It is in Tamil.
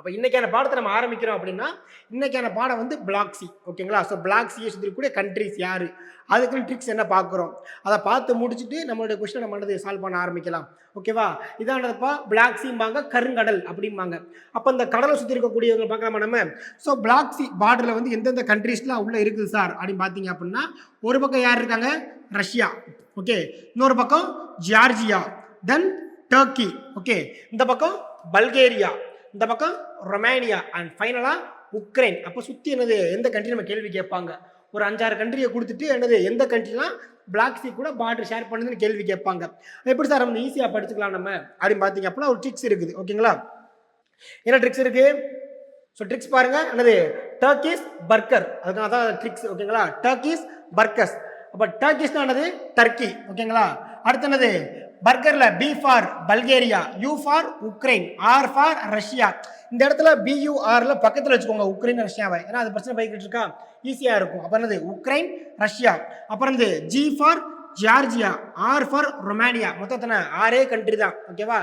அப்போ இன்னைக்கான பாடத்தை நம்ம ஆரம்பிக்கிறோம் அப்படின்னா இன்னைக்கான பாடம் வந்து பிளாக் சி. ஓகேங்களா? ஸோ பிளாக் சியை சுற்றி இருக்கக்கூடிய கண்ட்ரிஸ் யாரு, அதுக்குன்னு ட்ரிக்ஸ் என்ன பார்க்குறோம், அதை பார்த்து முடிச்சுட்டு நம்மளுடைய கொஸ்டின் நம்ம வந்து சால்வ் பண்ண ஆரம்பிக்கலாம். ஓகேவா? இதானதுப்பா பிளாக் சிம்பாங்க, கருங்கடல் அப்படிம்பாங்க. அப்போ இந்த கடலை சுற்றி இருக்கக்கூடியவங்க பார்க்கலாமா நம்ம? ஸோ பிளாக் சி பார்டரில் வந்து எந்தெந்த கண்ட்ரிஸ்லாம் உள்ளே இருக்குது சார் அப்படின்னு பார்த்தீங்க அப்படின்னா, ஒரு பக்கம் யார் இருக்காங்க? ரஷ்யா. ஓகே. இன்னொரு பக்கம் ஜார்ஜியா, தென் டர்க்கி. ஓகே. இந்த பக்கம் பல்கேரியா, இந்த பக்கம் ரொமேனியா, அண்ட் ஃபைனலா உக்ரைன். அப்போ சுற்றி என்னது எந்த கண்ட்ரி நம்ம கேள்வி கேட்பாங்க. ஒரு 5-6 கண்ட்ரியை கொடுத்துட்டு என்னது எந்த கண்ட்ரிலாம் பிளாக் சி கூட பார்டர் ஷேர் பண்ணுதுன்னு கேள்வி கேட்பாங்க. எப்படி சார் நம்ம ஈஸியாக படிச்சுக்கலாம் நம்ம அப்படின்னு பார்த்தீங்க அப்படின்னா ஒரு ட்ரிக்ஸ் இருக்குது. ஓகேங்களா? என்ன ட்ரிக்ஸ் இருக்கு? ஸோ ட்ரிக்ஸ் பாருங்க. என்னது? டர்க்கிஷ் பர்கர், அதுக்காக தான் ட்ரிக்ஸ். ஓகேங்களா? Turkish burgers. அப்போ டர்க்கிஷ்னா என்னது? டர்க்கி. ஓகேங்களா? அடுத்து என்னது? பர்கர்ல B for Bulgaria, U for Ukraine, R for Russia. இந்த இடத்துல பியூஆர்ல பக்கத்தில் வச்சுக்கோங்க உக்ரைன் ரஷ்யாவை, ஏன்னா அது பிரச்சனை போய்கிட்டு இருக்கா, ஈஸியா இருக்கும். அப்ப என்னது? Ukraine Russia. அப்புறம் வந்து G for Georgia, R for Romania. மொத்தம் 6 கண்ட்ரி தான். ஓகேவா?